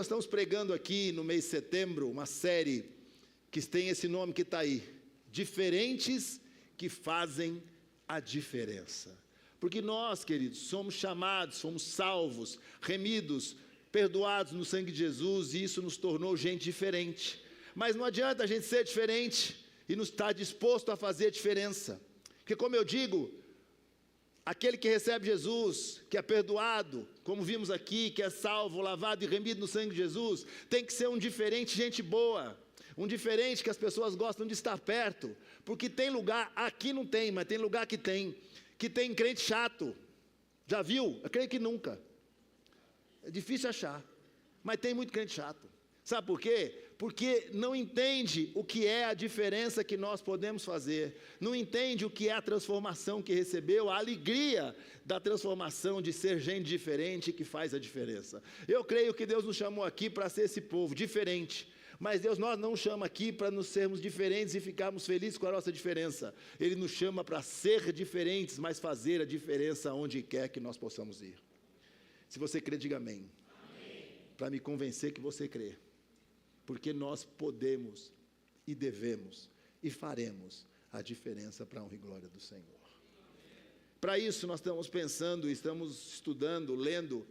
Nós estamos pregando aqui no mês de setembro uma série que tem esse nome que está aí: Diferentes que fazem a diferença. Porque nós, queridos, somos chamados, somos salvos, remidos, perdoados no sangue de Jesus, e isso nos tornou gente diferente. Mas não adianta a gente ser diferente e não estar disposto a fazer a diferença. Porque, como eu digo, aquele que recebe Jesus, que é perdoado, como vimos aqui, que é salvo, lavado e remido no sangue de Jesus, tem que ser um diferente, gente boa, um diferente que as pessoas gostam de estar perto, porque tem lugar, aqui não tem, mas tem lugar que tem crente chato. Já viu? Eu creio que nunca. É difícil achar, mas tem muito crente chato. Sabe por quê? Porque não entende o que é a diferença que nós podemos fazer, não entende o que é a transformação que recebeu, a alegria da transformação de ser gente diferente que faz a diferença. Eu creio que Deus nos chamou aqui para ser esse povo diferente, mas Deus nós não chama aqui para nos sermos diferentes e ficarmos felizes com a nossa diferença. Ele nos chama para ser diferentes, mas fazer a diferença onde quer que nós possamos ir. Se você crê, diga amém. Para me convencer que você crê. Porque nós podemos e devemos e faremos a diferença para a honra e glória do Senhor. Para isso nós estamos pensando, estamos estudando, lendo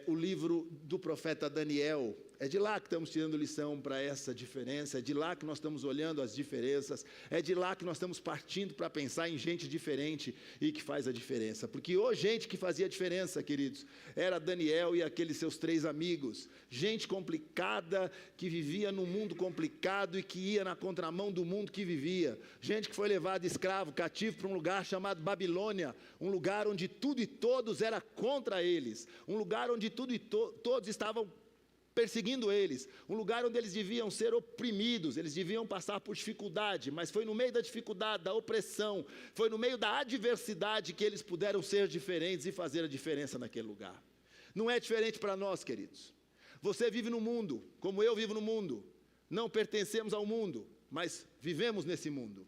o livro do profeta Daniel. É de lá que estamos tirando lição para essa diferença, é de lá que nós estamos olhando as diferenças, é de lá que nós estamos partindo para pensar em gente diferente e que faz a diferença. Porque hoje gente que fazia a diferença, queridos, era Daniel e aqueles seus 3 amigos, gente complicada que vivia num mundo complicado e que ia na contramão do mundo que vivia, gente que foi levado escravo, cativo para um lugar chamado Babilônia, um lugar onde tudo e todos era contra eles, um lugar onde tudo e todos estavam perseguindo eles, um lugar onde eles deviam ser oprimidos, eles deviam passar por dificuldade, mas foi no meio da dificuldade, da opressão, foi no meio da adversidade que eles puderam ser diferentes e fazer a diferença naquele lugar. Não é diferente para nós, queridos. Você vive no mundo, como eu vivo no mundo, não pertencemos ao mundo, mas vivemos nesse mundo.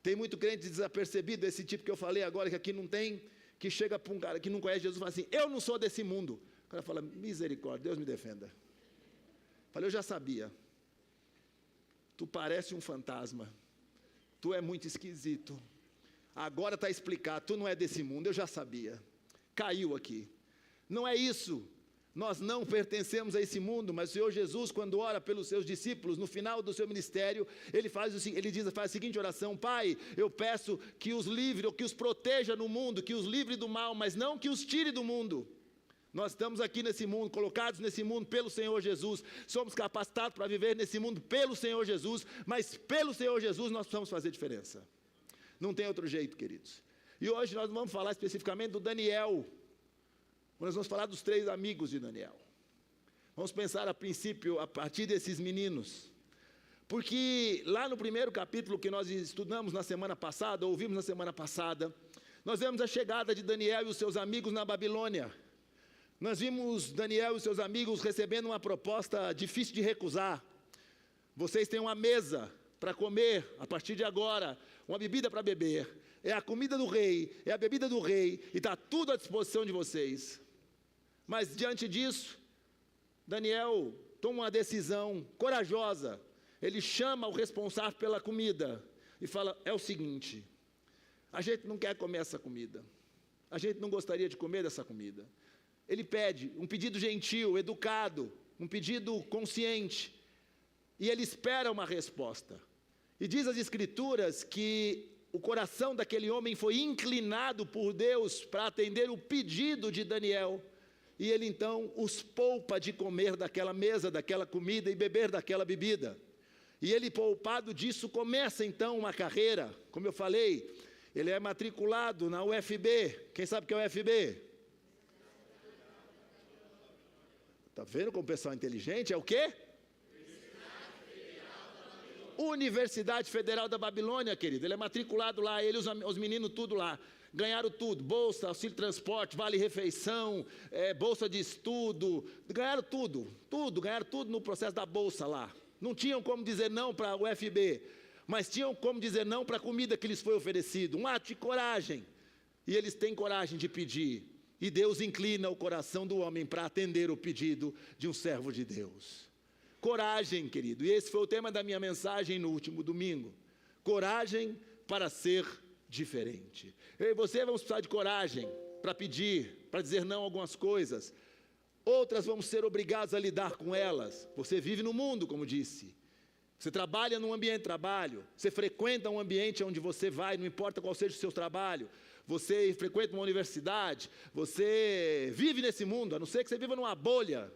Tem muito crente desapercebido, esse tipo que eu falei agora, que aqui não tem, que chega para um cara que não conhece Jesus e fala assim: eu não sou desse mundo. O cara fala: misericórdia, Deus me defenda. Falei: eu já sabia, tu parece um fantasma, tu é muito esquisito, agora está explicado, tu não é desse mundo, eu já sabia, caiu aqui. Não é isso, nós não pertencemos a esse mundo, mas o Senhor Jesus, quando ora pelos seus discípulos, no final do seu ministério, ele faz a seguinte oração: Pai, eu peço que os livre, ou que os proteja no mundo, que os livre do mal, mas não que os tire do mundo. Nós estamos aqui nesse mundo, colocados nesse mundo pelo Senhor Jesus, somos capacitados para viver nesse mundo pelo Senhor Jesus, mas pelo Senhor Jesus nós precisamos fazer diferença. Não tem outro jeito, queridos. E hoje nós vamos falar especificamente do Daniel. Nós vamos falar dos 3 amigos de Daniel. Vamos pensar a princípio, a partir desses meninos. Porque lá no primeiro capítulo que nós estudamos na semana passada, ouvimos na semana passada, nós vemos a chegada de Daniel e os seus amigos na Babilônia. Nós vimos Daniel e seus amigos recebendo uma proposta difícil de recusar. Vocês têm uma mesa para comer a partir de agora, uma bebida para beber, é a comida do rei, é a bebida do rei, e está tudo à disposição de vocês. Mas diante disso, Daniel toma uma decisão corajosa. Ele chama o responsável pela comida e fala: é o seguinte, a gente não quer comer essa comida, a gente não gostaria de comer essa comida. Ele pede um pedido gentil, educado, um pedido consciente, e ele espera uma resposta. E diz as Escrituras que o coração daquele homem foi inclinado por Deus para atender o pedido de Daniel, e ele então os poupa de comer daquela mesa, daquela comida e beber daquela bebida. E ele, poupado disso, começa então uma carreira. Como eu falei, ele é matriculado na UFB. Quem sabe o que é UFB? Está vendo como o pessoal é inteligente? É o quê? Universidade Federal da Babilônia, querido. Ele é matriculado lá, ele e os meninos tudo lá. Ganharam tudo, bolsa, auxílio de transporte, vale refeição, bolsa de estudo. Ganharam tudo, ganharam tudo no processo da bolsa lá. Não tinham como dizer não para o UFB, mas tinham como dizer não para a comida que lhes foi oferecida. Um ato de coragem. E eles têm coragem de pedir. E Deus inclina o coração do homem para atender o pedido de um servo de Deus. Coragem, querido. E esse foi o tema da minha mensagem no último domingo. Coragem para ser diferente. Eu e você vamos precisar de coragem para pedir, para dizer não a algumas coisas. Outras vamos ser obrigados a lidar com elas. Você vive no mundo, como disse. Você trabalha num ambiente de trabalho. Você frequenta um ambiente onde você vai, não importa qual seja o seu trabalho. Você frequenta uma universidade. Você vive nesse mundo, a não ser que você viva numa bolha.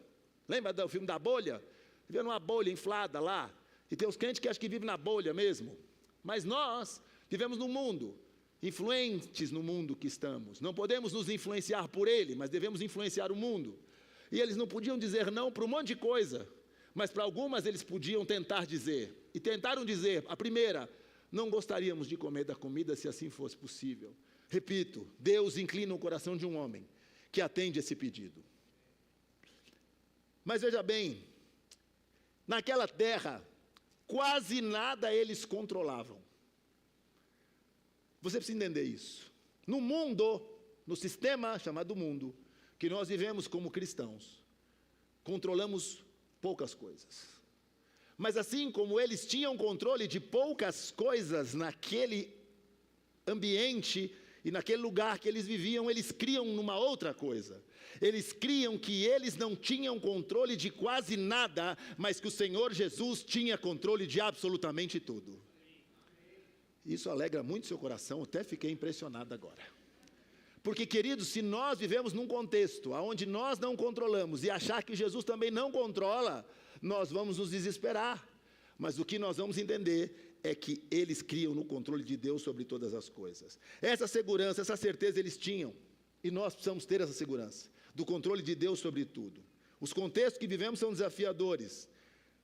Lembra do filme da bolha? Vive numa bolha inflada lá. E tem os crentes que acham que vivem na bolha mesmo. Mas nós vivemos no mundo, influentes no mundo que estamos. Não podemos nos influenciar por ele, mas devemos influenciar o mundo. E eles não podiam dizer não para um monte de coisa, mas para algumas eles podiam tentar dizer. E tentaram dizer, a primeira, não gostaríamos de comer da comida se assim fosse possível. Repito, Deus inclina o coração de um homem que atende esse pedido. Mas veja bem, naquela terra, quase nada eles controlavam. Você precisa entender isso. No mundo, no sistema chamado mundo, que nós vivemos como cristãos, controlamos poucas coisas. Mas assim como eles tinham controle de poucas coisas naquele ambiente e naquele lugar que eles viviam, eles criam numa outra coisa. Eles criam que eles não tinham controle de quase nada, mas que o Senhor Jesus tinha controle de absolutamente tudo. Isso alegra muito seu coração, até fiquei impressionado agora. Porque, queridos, se nós vivemos num contexto onde nós não controlamos e achar que Jesus também não controla, nós vamos nos desesperar. Mas o que nós vamos entender é que eles criam no controle de Deus sobre todas as coisas. Essa segurança, essa certeza eles tinham. E nós precisamos ter essa segurança, do controle de Deus sobre tudo. Os contextos que vivemos são desafiadores,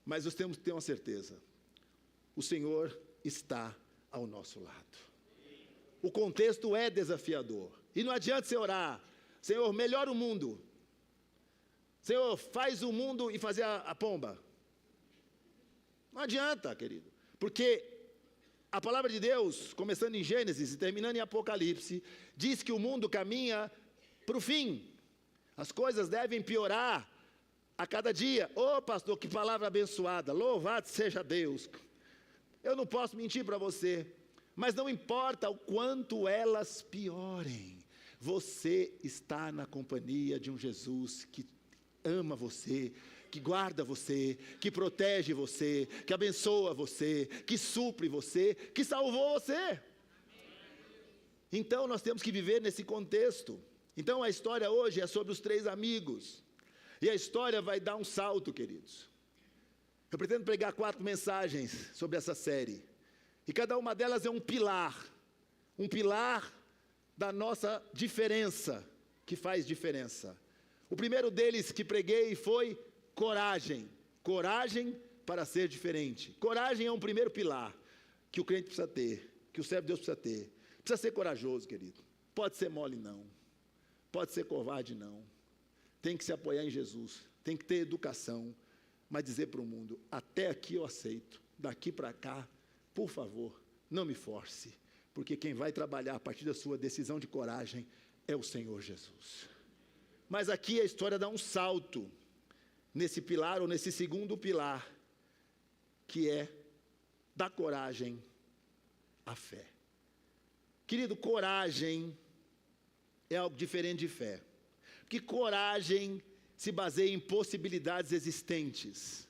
mas nós temos que ter uma certeza. O Senhor está ao nosso lado. O contexto é desafiador. E não adianta você orar, Senhor, melhora o mundo. Senhor, faz o mundo e fazer a pomba. Não adianta, querido. Porque a palavra de Deus, começando em Gênesis e terminando em Apocalipse, diz que o mundo caminha para o fim. As coisas devem piorar a cada dia. Ô pastor, que palavra abençoada. Louvado seja Deus. Eu não posso mentir para você. Mas não importa o quanto elas piorem. Você está na companhia de um Jesus que ama você, que guarda você, que protege você, que abençoa você, que supre você, que salvou você. Então nós temos que viver nesse contexto. Então a história hoje é sobre os 3 amigos. E a história vai dar um salto, queridos. Eu pretendo pregar 4 mensagens sobre essa série. E cada uma delas é um pilar da nossa diferença, que faz diferença. O primeiro deles que preguei foi coragem. Coragem para ser diferente. Coragem é um primeiro pilar que o crente precisa ter, que o servo de Deus precisa ter. Precisa ser corajoso, querido. Pode ser mole, não. Pode ser covarde, não. Tem que se apoiar em Jesus. Tem que ter educação. Mas dizer para o mundo, até aqui eu aceito. Daqui para cá, por favor, não me force. Porque quem vai trabalhar a partir da sua decisão de coragem é o Senhor Jesus. Mas aqui a história dá um salto nesse pilar, ou nesse segundo pilar, que é da coragem à fé. Querido, coragem é algo diferente de fé. Porque coragem se baseia em possibilidades existentes.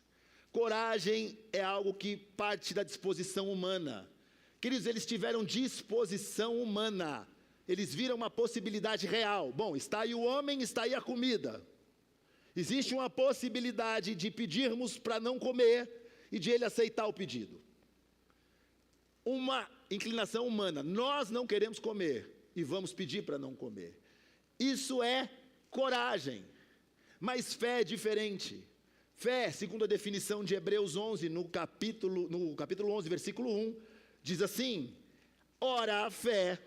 Coragem é algo que parte da disposição humana. Queridos, eles tiveram disposição humana. Eles viram uma possibilidade real. Bom, está aí o homem, está aí a comida. Existe uma possibilidade de pedirmos para não comer e de ele aceitar o pedido. Uma inclinação humana. Nós não queremos comer e vamos pedir para não comer. Isso é coragem. Mas fé é diferente. Fé, segundo a definição de Hebreus 11, no capítulo 11, versículo 1, diz assim: ora, a fé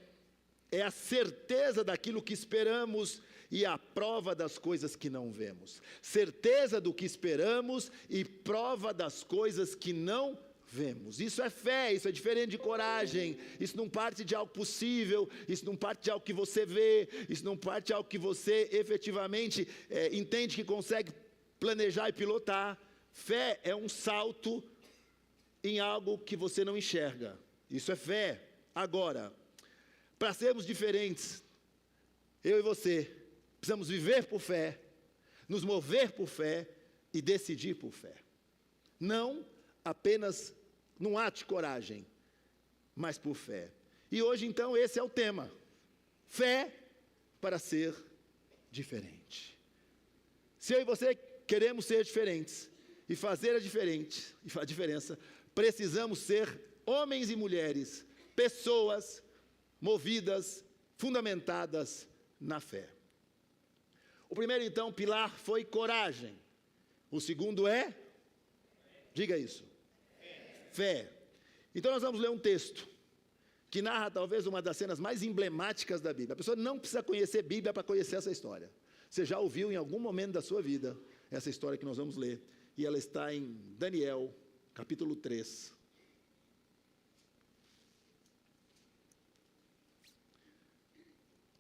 é a certeza daquilo que esperamos e a prova das coisas que não vemos. Certeza do que esperamos e prova das coisas que não vemos. Isso é fé, isso é diferente de coragem. Isso não parte de algo possível, isso não parte de algo que você vê, isso não parte de algo que você efetivamente entende que consegue planejar e pilotar. Fé é um salto em algo que você não enxerga. Isso é fé. Agora, para sermos diferentes, eu e você precisamos viver por fé, nos mover por fé e decidir por fé. Não apenas num ato de coragem, mas por fé. E hoje, então, esse é o tema. Fé para ser diferente. Se eu e você queremos ser diferentes e fazer a diferença, precisamos ser homens e mulheres, pessoas movidas, fundamentadas na fé. O primeiro, então, pilar foi coragem. O segundo é, diga isso, fé. Então nós vamos ler um texto que narra talvez uma das cenas mais emblemáticas da Bíblia. A pessoa não precisa conhecer Bíblia para conhecer essa história. Você já ouviu em algum momento da sua vida essa história que nós vamos ler. E ela está em Daniel, capítulo 3.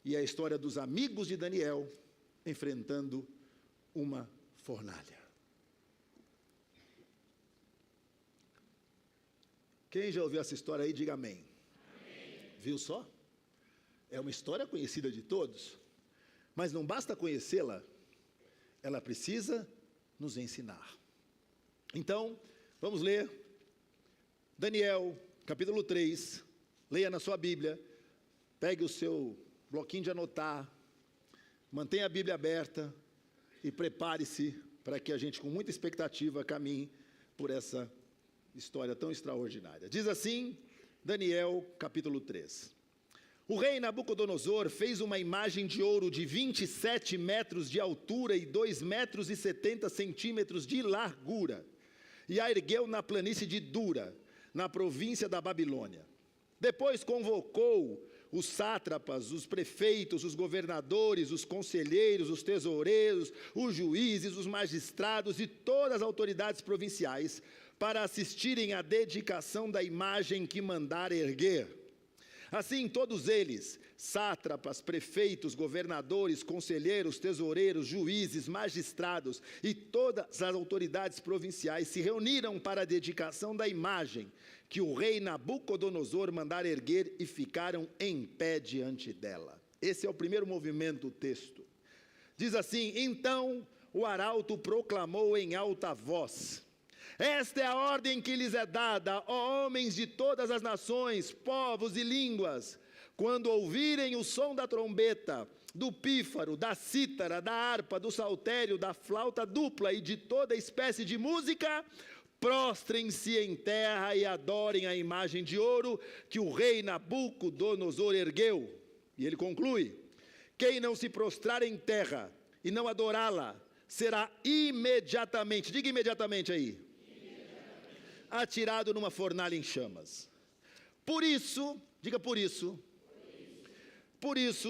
E é a história dos amigos de Daniel enfrentando uma fornalha. Quem já ouviu essa história aí, diga amém. Amém. Viu só? É uma história conhecida de todos, mas não basta conhecê-la, ela precisa nos ensinar. Então, vamos ler Daniel, capítulo 3, leia na sua Bíblia, pegue o seu bloquinho de anotar, mantenha a Bíblia aberta e prepare-se para que a gente, com muita expectativa, caminhe por essa história tão extraordinária. Diz assim, Daniel, capítulo 3. O rei Nabucodonosor fez uma imagem de ouro de 27 metros de altura e 2 metros e 70 centímetros de largura, e a ergueu na planície de Dura, na província da Babilônia. Depois convocou os sátrapas, os prefeitos, os governadores, os conselheiros, os tesoureiros, os juízes, os magistrados e todas as autoridades provinciais para assistirem à dedicação da imagem que mandara erguer. Assim, todos eles, sátrapas, prefeitos, governadores, conselheiros, tesoureiros, juízes, magistrados e todas as autoridades provinciais se reuniram para a dedicação da imagem que o rei Nabucodonosor mandara erguer e ficaram em pé diante dela. Esse é o primeiro movimento do texto. Diz assim, então o arauto proclamou em alta voz: esta é a ordem que lhes é dada, ó homens de todas as nações, povos e línguas, quando ouvirem o som da trombeta, do pífaro, da cítara, da harpa, do saltério, da flauta dupla e de toda espécie de música, prostrem-se em terra e adorem a imagem de ouro que o rei Nabucodonosor ergueu. E ele conclui: quem não se prostrar em terra e não adorá-la, será imediatamente, diga imediatamente aí, atirado numa fornalha em chamas. Por isso, diga por isso,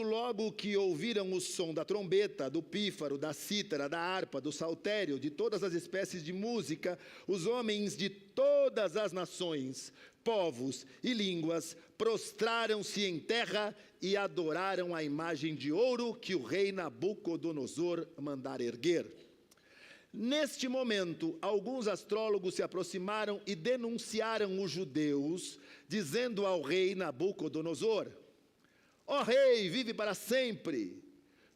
logo que ouviram o som da trombeta, do pífaro, da cítara, da harpa, do saltério, de todas as espécies de música, os homens de todas as nações, povos e línguas prostraram-se em terra e adoraram a imagem de ouro que o rei Nabucodonosor mandara erguer. Neste momento, alguns astrólogos se aproximaram e denunciaram os judeus, dizendo ao rei Nabucodonosor: ó rei, vive para sempre.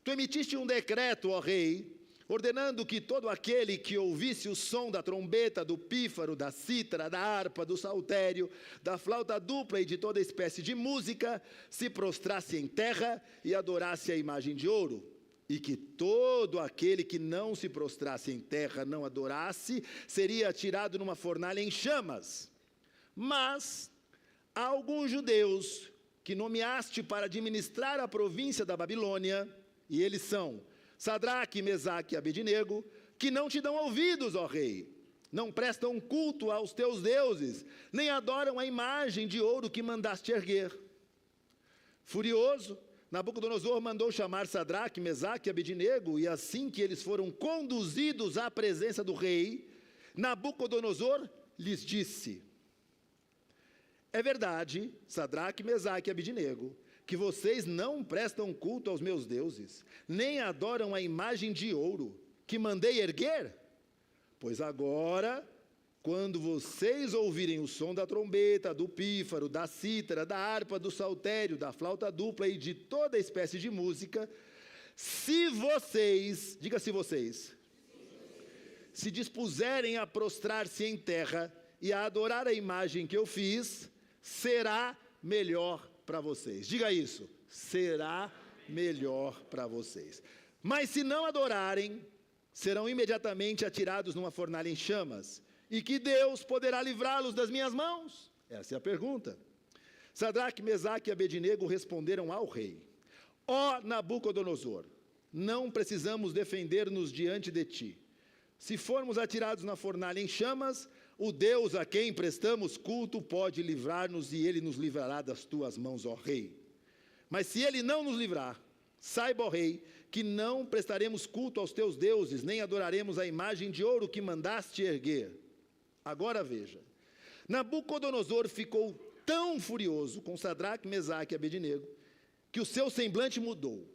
Tu emitiste um decreto, ó rei, ordenando que todo aquele que ouvisse o som da trombeta, do pífaro, da cítara, da harpa, do saltério, da flauta dupla e de toda espécie de música, se prostrasse em terra e adorasse a imagem de ouro. E que todo aquele que não se prostrasse em terra, não adorasse, seria atirado numa fornalha em chamas. Mas há alguns judeus que nomeaste para administrar a província da Babilônia, e eles são Sadraque, Mesaque e Abednego, que não te dão ouvidos, ó rei, não prestam culto aos teus deuses, nem adoram a imagem de ouro que mandaste erguer. Furioso, Nabucodonosor mandou chamar Sadraque, Mesaque e Abednego, e assim que eles foram conduzidos à presença do rei, Nabucodonosor lhes disse: é verdade, Sadraque, Mesaque e Abednego, que vocês não prestam culto aos meus deuses, nem adoram a imagem de ouro que mandei erguer? Pois agora, quando vocês ouvirem o som da trombeta, do pífaro, da cítara, da harpa, do saltério, da flauta dupla e de toda espécie de música, se vocês, diga se vocês, se dispuserem a prostrar-se em terra e a adorar a imagem que eu fiz, será melhor para vocês. Diga isso, será melhor para vocês. Mas se não adorarem, serão imediatamente atirados numa fornalha em chamas. E que Deus poderá livrá-los das minhas mãos? Essa é a pergunta. Sadraque, Mesaque e Abednego responderam ao rei: ó Nabucodonosor, não precisamos defender-nos diante de ti. Se formos atirados na fornalha em chamas, o Deus a quem prestamos culto pode livrar-nos e ele nos livrará das tuas mãos, ó rei. Mas se ele não nos livrar, saiba, ó rei, que não prestaremos culto aos teus deuses, nem adoraremos a imagem de ouro que mandaste erguer. Agora veja, Nabucodonosor ficou tão furioso com Sadraque, Mesaque e Abednego, que o seu semblante mudou.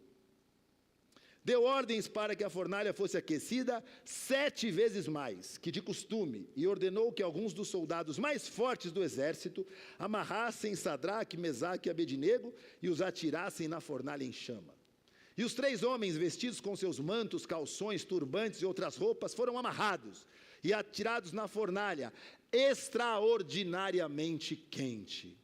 Deu ordens para que a fornalha fosse aquecida 7 vezes mais que de costume, e ordenou que alguns dos soldados mais fortes do exército amarrassem Sadraque, Mesaque e Abednego e os atirassem na fornalha em chama. E os 3 homens, vestidos com seus mantos, calções, turbantes e outras roupas, foram amarrados e atirados na fornalha, extraordinariamente quente.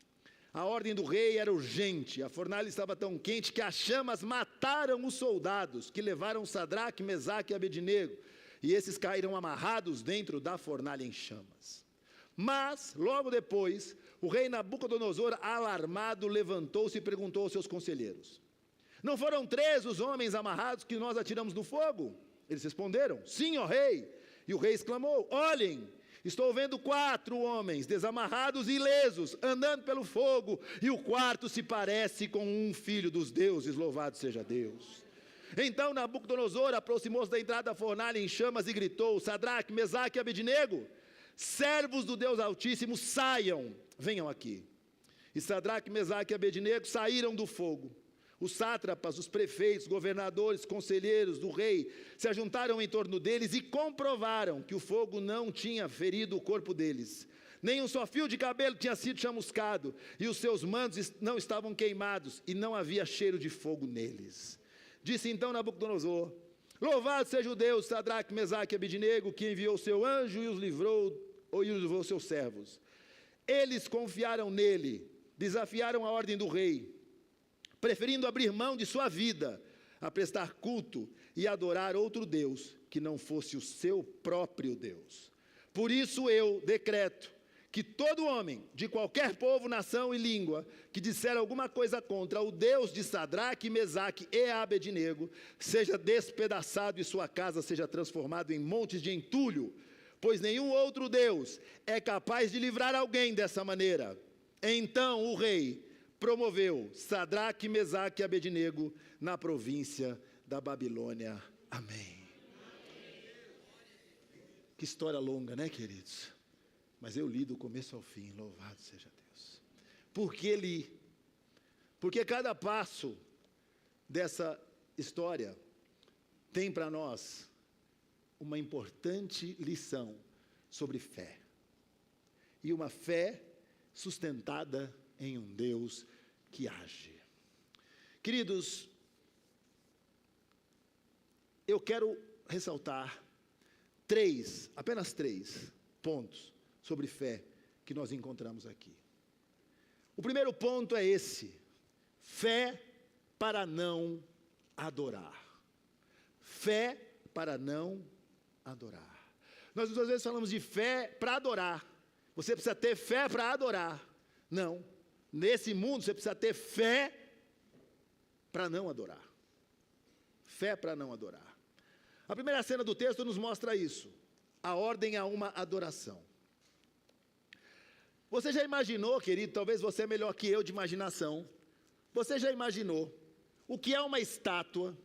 A ordem do rei era urgente, a fornalha estava tão quente que as chamas mataram os soldados que levaram Sadraque, Mesaque e Abednego, e esses caíram amarrados dentro da fornalha em chamas. Mas, logo depois, o rei Nabucodonosor, alarmado, levantou-se e perguntou aos seus conselheiros: não foram 3 os homens amarrados que nós atiramos no fogo? Eles responderam: sim, ó rei. E o rei exclamou: olhem, estou vendo 4 homens desamarrados e ilesos, andando pelo fogo, e o 4º se parece com um filho dos deuses, louvado seja Deus. Então Nabucodonosor aproximou-se da entrada da fornalha em chamas e gritou: Sadraque, Mesaque e Abednego, servos do Deus Altíssimo, saiam, venham aqui. E Sadraque, Mesaque e Abednego saíram do fogo. Os sátrapas, os prefeitos, governadores, conselheiros do rei se ajuntaram em torno deles e comprovaram que o fogo não tinha ferido o corpo deles. Nem um só fio de cabelo tinha sido chamuscado, e os seus mantos não estavam queimados, e não havia cheiro de fogo neles. Disse então Nabucodonosor: louvado seja o Deus, Sadraque, Mesaque e Abednego, que enviou seu anjo e os livrou seus servos. Eles confiaram nele, desafiaram a ordem do rei, preferindo abrir mão de sua vida a prestar culto e adorar outro Deus que não fosse o seu próprio Deus. Por isso eu decreto que todo homem de qualquer povo, nação e língua que disser alguma coisa contra o Deus de Sadraque, Mesaque e Abednego seja despedaçado e sua casa seja transformada em montes de entulho, pois nenhum outro Deus é capaz de livrar alguém dessa maneira. Então o rei promoveu Sadraque, Mesaque e Abednego na província da Babilônia. Amém. Que história longa, né, queridos? Mas eu li do começo ao fim, louvado seja Deus. Por que li? Porque cada passo dessa história tem para nós uma importante lição sobre fé. E uma fé sustentada em um Deus que age. Queridos, eu quero ressaltar apenas três pontos sobre fé que nós encontramos aqui. O primeiro ponto é esse: fé para não adorar. Fé para não adorar. Nós muitas vezes falamos de fé para adorar. Você precisa ter fé para adorar. Não. Nesse mundo você precisa ter fé para não adorar. Fé para não adorar. A primeira cena do texto nos mostra isso. A ordem a uma adoração. Você já imaginou, querido, talvez você é melhor que eu de imaginação. Você já imaginou o que é uma estátua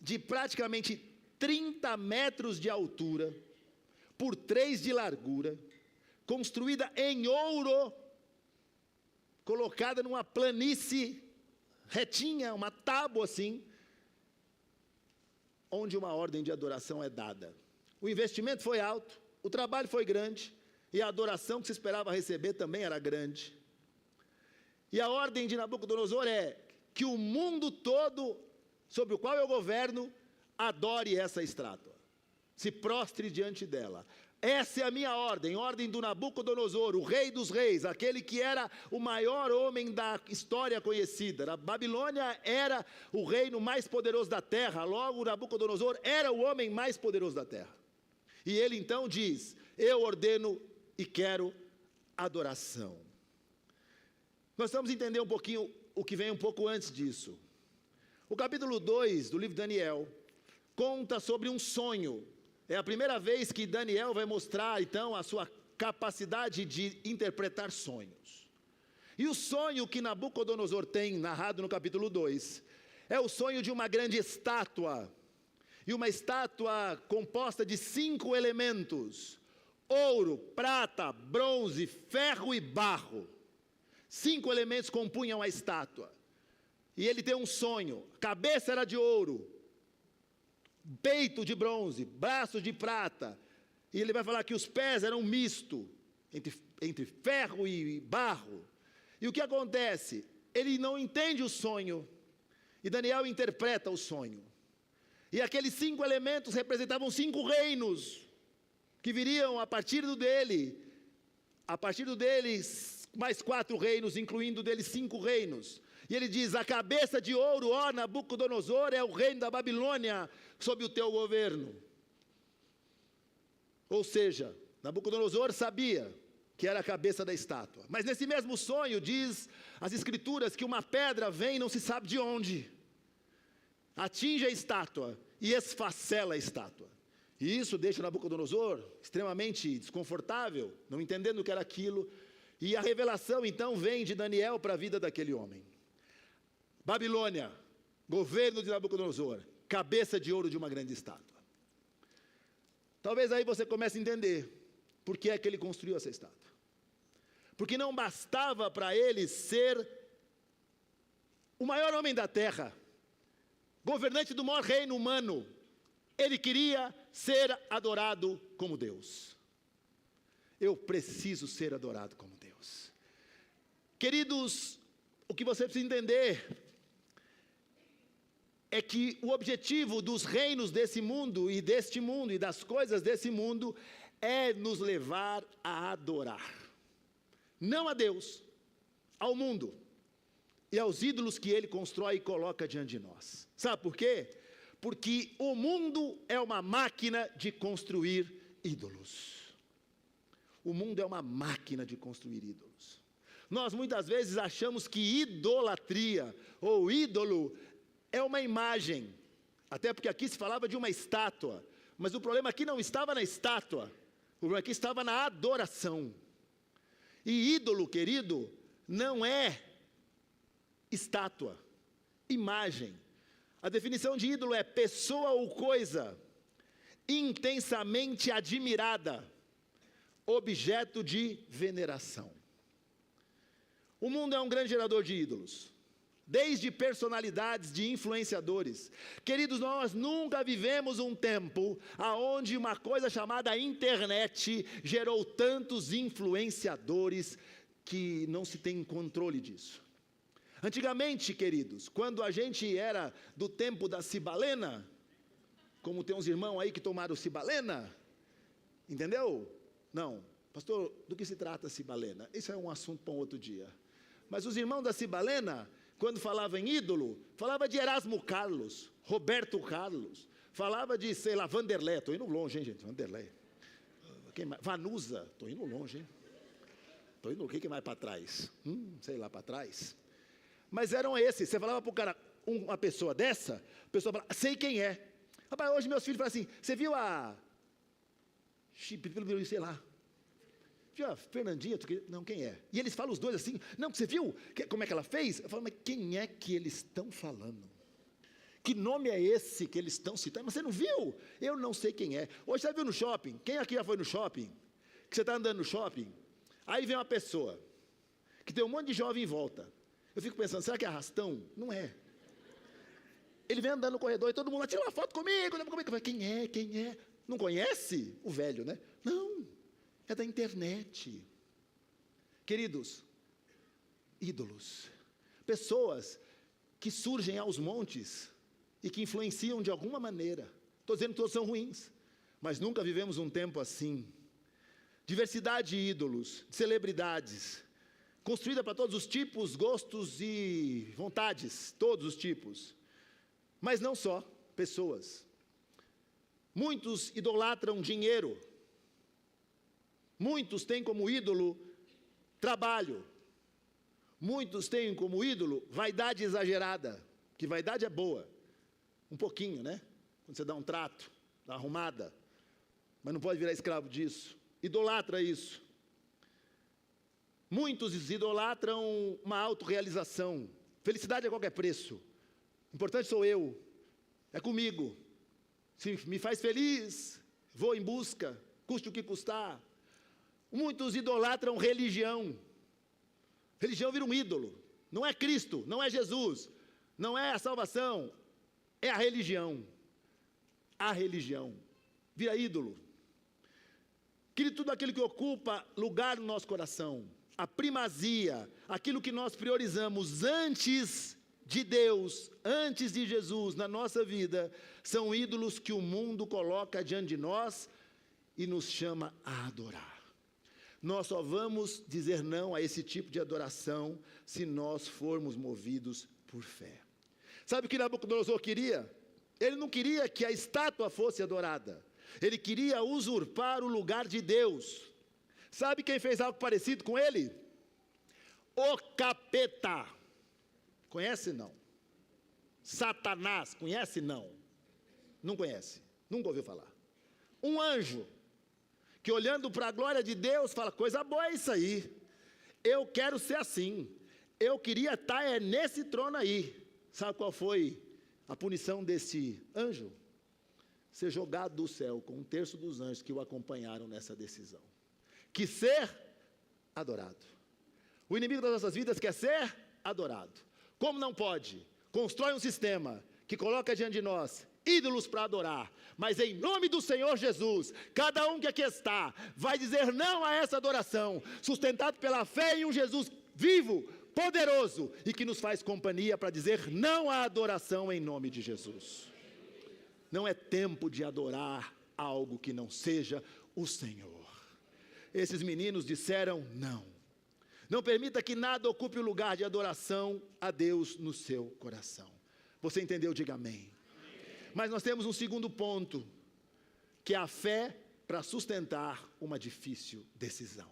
de praticamente 30 metros de altura, por 3 de largura, construída em ouro, colocada numa planície retinha, uma tábua assim, onde uma ordem de adoração é dada. O investimento foi alto, o trabalho foi grande, e a adoração que se esperava receber também era grande. E a ordem de Nabucodonosor é que o mundo todo, sobre o qual eu governo, adore essa estátua, se prostre diante dela. Essa é a minha ordem, ordem do Nabucodonosor, o rei dos reis, aquele que era o maior homem da história conhecida. A Babilônia era o reino mais poderoso da terra, logo Nabucodonosor era o homem mais poderoso da terra. E ele então diz, eu ordeno e quero adoração. Nós vamos entender um pouquinho o que vem um pouco antes disso. O capítulo 2 do livro de Daniel conta sobre um sonho. É a primeira vez que Daniel vai mostrar, então, a sua capacidade de interpretar sonhos. E o sonho que Nabucodonosor tem, narrado no capítulo 2, é o sonho de uma grande estátua. E uma estátua composta de 5 elementos: ouro, prata, bronze, ferro e barro. 5 elementos compunham a estátua. E ele tem um sonho: a cabeça era de ouro, peito de bronze, braços de prata. E ele vai falar que os pés eram misto entre ferro e barro. E o que acontece? Ele não entende o sonho, e Daniel interpreta o sonho. E aqueles 5 elementos representavam 5 reinos que viriam a partir do dele. A partir do deles, mais 4 reinos, incluindo deles 5 reinos. E ele diz, a cabeça de ouro, ó Nabucodonosor, é o reino da Babilônia sob o teu governo. Ou seja, Nabucodonosor sabia que era a cabeça da estátua. Mas nesse mesmo sonho, diz as escrituras, que uma pedra vem não se sabe de onde, atinge a estátua e esfacela a estátua. E isso deixa Nabucodonosor extremamente desconfortável, não entendendo o que era aquilo. E a revelação então vem de Daniel para a vida daquele homem. Babilônia, governo de Nabucodonosor, cabeça de ouro de uma grande estátua. Talvez aí você comece a entender por que é que ele construiu essa estátua. Porque não bastava para ele ser o maior homem da terra, governante do maior reino humano, ele queria ser adorado como Deus. Eu preciso ser adorado como Deus. Queridos, o que você precisa entender é que o objetivo dos reinos desse mundo e deste mundo e das coisas desse mundo é nos levar a adorar. Não a Deus, ao mundo e aos ídolos que ele constrói e coloca diante de nós. Sabe por quê? Porque o mundo é uma máquina de construir ídolos. O mundo é uma máquina de construir ídolos. Nós muitas vezes achamos que idolatria ou ídolo é uma imagem, até porque aqui se falava de uma estátua, mas o problema aqui não estava na estátua, o problema aqui estava na adoração. E ídolo, querido, não é estátua, imagem. A definição de ídolo é pessoa ou coisa intensamente admirada, objeto de veneração. O mundo é um grande gerador de ídolos, desde personalidades de influenciadores. Queridos, nós nunca vivemos um tempo onde uma coisa chamada internet gerou tantos influenciadores que não se tem controle disso. Antigamente, queridos, quando a gente era do tempo da cibalena, como tem uns irmãos aí que tomaram cibalena, entendeu? Não, pastor, do que se trata cibalena? Isso é um assunto para um outro dia. Mas os irmãos da cibalena, quando falavam em ídolo, falava de Erasmo Carlos, Roberto Carlos, falava de, sei lá, Vanderlei, estou indo longe, hein, gente, Vanderlei. Vanusa, estou indo longe, hein. Estou indo, o que vai para trás? Sei lá, para trás. Mas eram esses, você falava para o cara, uma pessoa dessa, a pessoa falava, sei quem é. Rapaz, hoje meus filhos falam assim, você viu a... sei lá, viu a Fernandinha? Não, quem é? E eles falam os dois assim, não, você viu como é que ela fez? Eu falo, mas quem é que eles estão falando? Que nome é esse que eles estão citando? Mas você não viu? Eu não sei quem é. Hoje você viu no shopping? Quem aqui já foi no shopping? Que você está andando no shopping, aí vem uma pessoa que tem um monte de jovem em volta. Eu fico pensando, será que é arrastão? Não é. Ele vem andando no corredor e todo mundo, tira uma foto comigo. Eu falo, quem é? Quem é? Não conhece? O velho, né? Não, é da internet. Queridos, ídolos. Pessoas que surgem aos montes e que influenciam de alguma maneira. Estou dizendo que todos são ruins, mas nunca vivemos um tempo assim. Diversidade de ídolos, de celebridades, construída para todos os tipos, gostos e vontades, todos os tipos. Mas não só, pessoas. Muitos idolatram dinheiro. Muitos têm como ídolo trabalho. Muitos têm como ídolo vaidade exagerada, que vaidade é boa, um pouquinho, né? Quando você dá um trato, dá uma arrumada, mas não pode virar escravo disso. Idolatra isso. Muitos idolatram uma autorrealização. Felicidade a qualquer preço. O importante sou eu, é comigo. Se me faz feliz, vou em busca, custe o que custar. Muitos idolatram religião. Religião vira um ídolo. Não é Cristo, não é Jesus, não é a salvação, é a religião. A religião vira ídolo. Querido, tudo aquilo que ocupa lugar no nosso coração, a primazia, aquilo que nós priorizamos antes de Deus, antes de Jesus na nossa vida, são ídolos que o mundo coloca diante de nós e nos chama a adorar. Nós só vamos dizer não a esse tipo de adoração se nós formos movidos por fé. Sabe o que Nabucodonosor queria? Ele não queria que a estátua fosse adorada. Ele queria usurpar o lugar de Deus. Sabe quem fez algo parecido com ele? O capeta. Conhece? Não. Satanás. Conhece? Não. Não conhece. Nunca ouviu falar. Um anjo que olhando para a glória de Deus, fala, coisa boa é isso aí, eu quero ser assim, eu queria estar nesse trono aí. Sabe qual foi a punição desse anjo? Ser jogado do céu com 1/3 dos anjos que o acompanharam nessa decisão. Que ser adorado. O inimigo das nossas vidas quer ser adorado. Como não pode? Constrói um sistema que coloca diante de nós ídolos para adorar, mas em nome do Senhor Jesus, cada um que aqui está, vai dizer não a essa adoração, sustentado pela fé em um Jesus vivo, poderoso, e que nos faz companhia para dizer não à adoração em nome de Jesus. Não é tempo de adorar algo que não seja o Senhor. Esses meninos disseram não. Não permita que nada ocupe o lugar de adoração a Deus no seu coração. Você entendeu? Diga amém. Mas nós temos um segundo ponto, que é a fé para sustentar uma difícil decisão.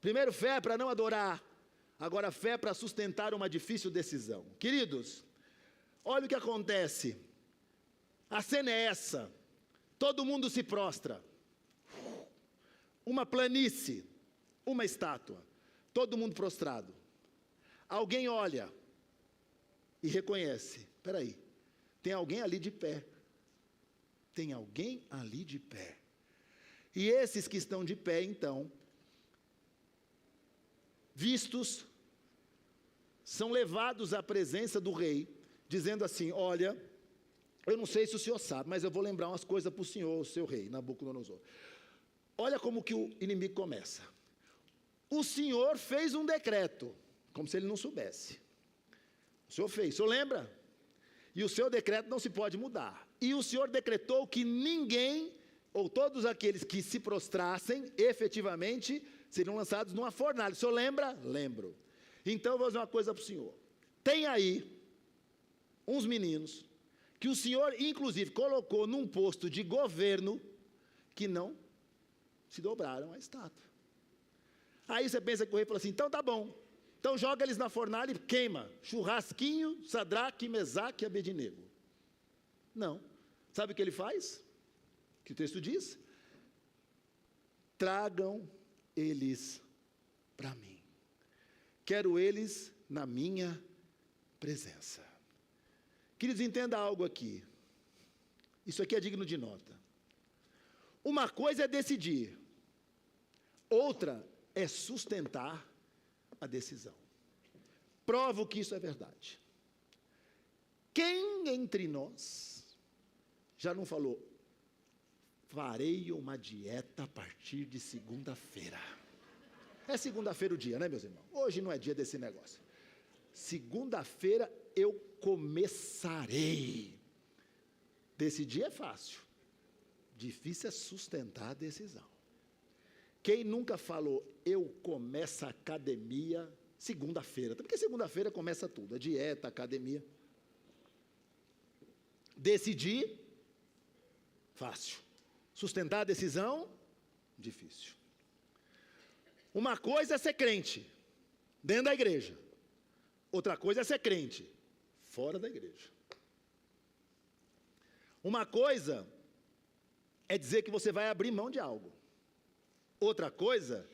Primeiro, fé para não adorar. Agora, fé para sustentar uma difícil decisão. Queridos, olha o que acontece. A cena é essa. Todo mundo se prostra. Uma planície, uma estátua. Todo mundo prostrado. Alguém olha e reconhece. Espera aí. Tem alguém ali de pé. Tem alguém ali de pé. E esses que estão de pé, então, vistos, são levados à presença do rei, dizendo assim, olha, eu não sei se o senhor sabe, mas eu vou lembrar umas coisas para o senhor, o seu rei, Nabucodonosor. Olha como que o inimigo começa. O senhor fez um decreto, como se ele não soubesse. O senhor fez, o senhor lembra? E o seu decreto não se pode mudar. E o Senhor decretou que ninguém, ou todos aqueles que se prostrassem, efetivamente, seriam lançados numa fornalha. O senhor lembra? Lembro. Então, eu vou dizer uma coisa para o senhor. Tem aí uns meninos, que o senhor, inclusive, colocou num posto de governo, que não se dobraram à estátua. Aí você pensa que o rei falou assim, então tá bom. Então joga eles na fornalha e queima. Churrasquinho, Sadraque, Mesaque e Abednego. Não. Sabe o que ele faz? O que o texto diz? Tragam eles para mim. Quero eles na minha presença. Queridos, entenda algo aqui. Isso aqui é digno de nota. Uma coisa é decidir. Outra é sustentar a decisão. Provo que isso é verdade. Quem entre nós já não falou, farei uma dieta a partir de segunda-feira? É segunda-feira o dia, né, meus irmãos? Hoje não é dia desse negócio. Segunda-feira eu começarei. Decidir é fácil. Difícil é sustentar a decisão. Quem nunca falou, eu começo a academia segunda-feira? Porque segunda-feira começa tudo, a dieta, a academia. Decidir, fácil. Sustentar a decisão, difícil. Uma coisa é ser crente, dentro da igreja. Outra coisa é ser crente, fora da igreja. Uma coisa é dizer que você vai abrir mão de algo. Outra coisa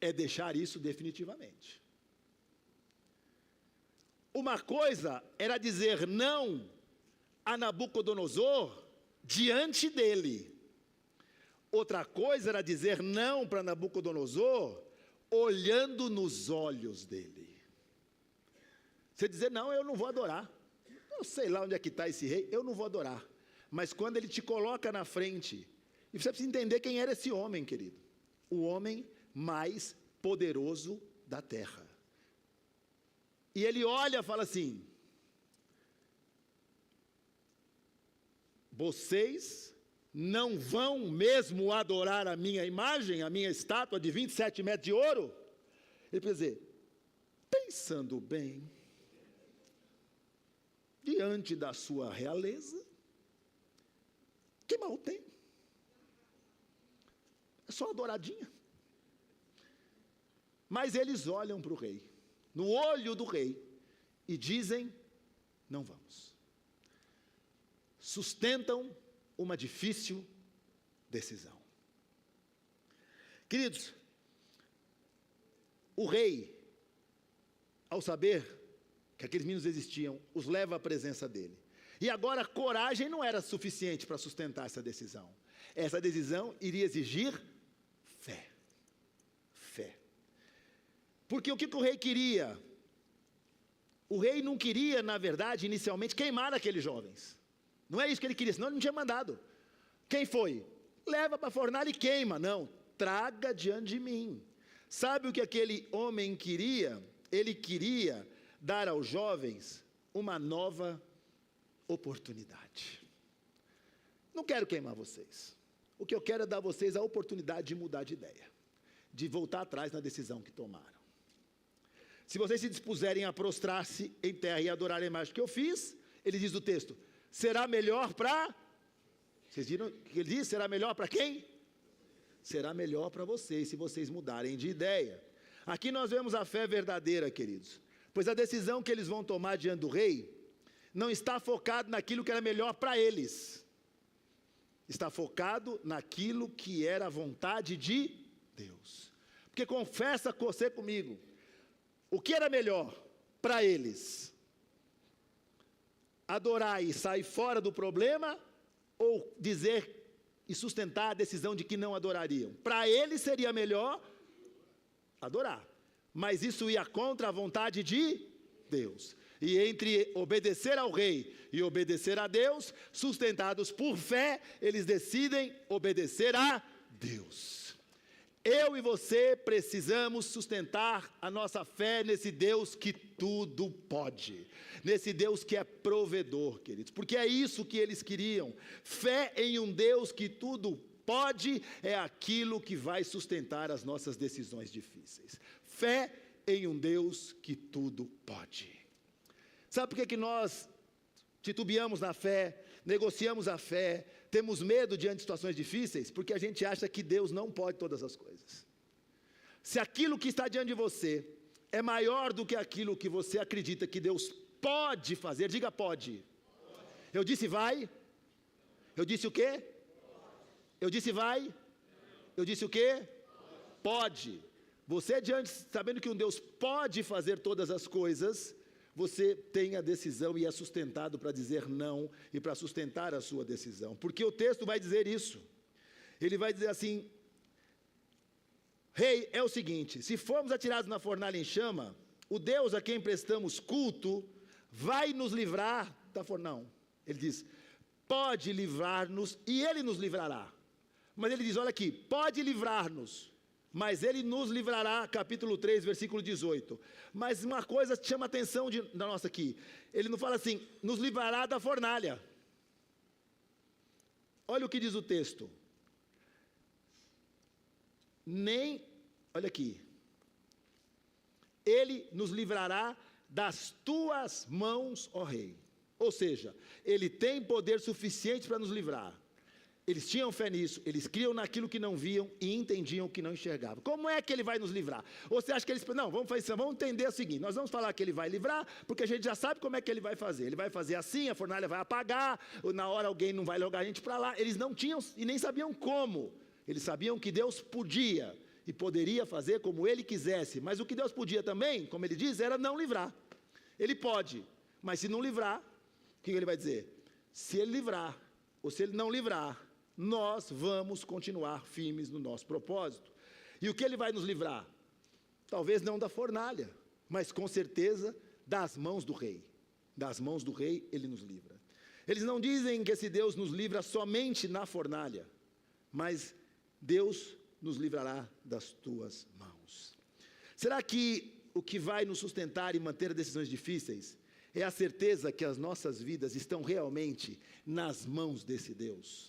é deixar isso definitivamente. Uma coisa era dizer não a Nabucodonosor diante dele. Outra coisa era dizer não para Nabucodonosor olhando nos olhos dele. Você dizer, não, eu não vou adorar. Eu sei lá onde é que está esse rei, eu não vou adorar. Mas quando ele te coloca na frente, e você precisa entender quem era esse homem, querido. O homem mais poderoso da terra. E ele olha e fala assim, vocês não vão mesmo adorar a minha imagem, a minha estátua de 27 metros de ouro? Ele precisa dizer, pensando bem, diante da sua realeza, que mal tem? É só adoradinha. Mas eles olham para o rei, no olho do rei, e dizem, não vamos. Sustentam uma difícil decisão. Queridos, o rei, ao saber que aqueles meninos existiam, os leva à presença dele. E agora coragem não era suficiente para sustentar essa decisão. Essa decisão iria exigir fé. Fé. Porque o que o rei queria? O rei não queria, na verdade, inicialmente, queimar aqueles jovens. Não é isso que ele queria, senão ele não tinha mandado. Quem foi? Leva para a fornalha e queima. Não, traga diante de mim. Sabe o que aquele homem queria? Ele queria dar aos jovens uma nova oportunidade. Não quero queimar vocês. O que eu quero é dar a vocês a oportunidade de mudar de ideia, de voltar atrás na decisão que tomaram. Se vocês se dispuserem a prostrar-se em terra e adorar a imagem que eu fiz, ele diz o texto, será melhor para... Vocês viram o que ele diz? Será melhor para quem? Será melhor para vocês, se vocês mudarem de ideia. Aqui nós vemos a fé verdadeira, queridos. Pois a decisão que eles vão tomar diante do rei não está focado naquilo que era melhor para eles. Está focado naquilo que era a vontade de Deus. Porque confessa você comigo, o que era melhor para eles? Adorar e sair fora do problema, ou dizer e sustentar a decisão de que não adorariam? Para eles seria melhor adorar, mas isso ia contra a vontade de Deus. E entre obedecer ao rei e obedecer a Deus, sustentados por fé, eles decidem obedecer a Deus. Eu e você precisamos sustentar a nossa fé nesse Deus que tudo pode, nesse Deus que é provedor, queridos, porque é isso que eles queriam. Fé em um Deus que tudo pode é aquilo que vai sustentar as nossas decisões difíceis. Fé em um Deus que tudo pode. Sabe por que nós titubeamos na fé, negociamos a fé, temos medo diante de situações difíceis? Porque a gente acha que Deus não pode todas as coisas. Se aquilo que está diante de você é maior do que aquilo que você acredita que Deus pode fazer, diga pode. Eu disse vai. Eu disse o quê? Eu disse vai. Eu disse o quê? Pode. Você diante, sabendo que um Deus pode fazer todas as coisas, você tem a decisão e é sustentado para dizer não e para sustentar a sua decisão. Porque o texto vai dizer isso. Ele vai dizer assim, rei, é o seguinte: se formos atirados na fornalha em chama, o Deus a quem prestamos culto vai nos livrar da fornalha. Não, ele diz, pode livrar-nos e ele nos livrará. Mas ele diz, olha aqui, pode livrar-nos, mas ele nos livrará, capítulo 3, versículo 18. Mas uma coisa chama a atenção da nossa aqui, ele não fala assim, nos livrará da fornalha. Olha o que diz o texto. Olha aqui, ele nos livrará das tuas mãos, ó rei. Ou seja, ele tem poder suficiente para nos livrar. Eles tinham fé nisso, eles criam naquilo que não viam e entendiam o que não enxergavam. Como é que ele vai nos livrar? Ou você acha que eles... Não, vamos entender o seguinte, nós vamos falar que ele vai livrar, porque a gente já sabe como é que ele vai fazer. Ele vai fazer assim, a fornalha vai apagar, na hora alguém não vai jogar a gente para lá. Eles não tinham e nem sabiam como. Eles sabiam que Deus podia e poderia fazer como ele quisesse. Mas o que Deus podia também, como ele diz, era não livrar. Ele pode, mas se não livrar, o que ele vai dizer? Se ele livrar, ou se ele não livrar, nós vamos continuar firmes no nosso propósito. E o que ele vai nos livrar? Talvez não da fornalha, mas com certeza das mãos do rei. Das mãos do rei ele nos livra. Eles não dizem que esse Deus nos livra somente na fornalha, mas Deus nos livrará das tuas mãos. Será que o que vai nos sustentar e manter decisões difíceis é a certeza que as nossas vidas estão realmente nas mãos desse Deus?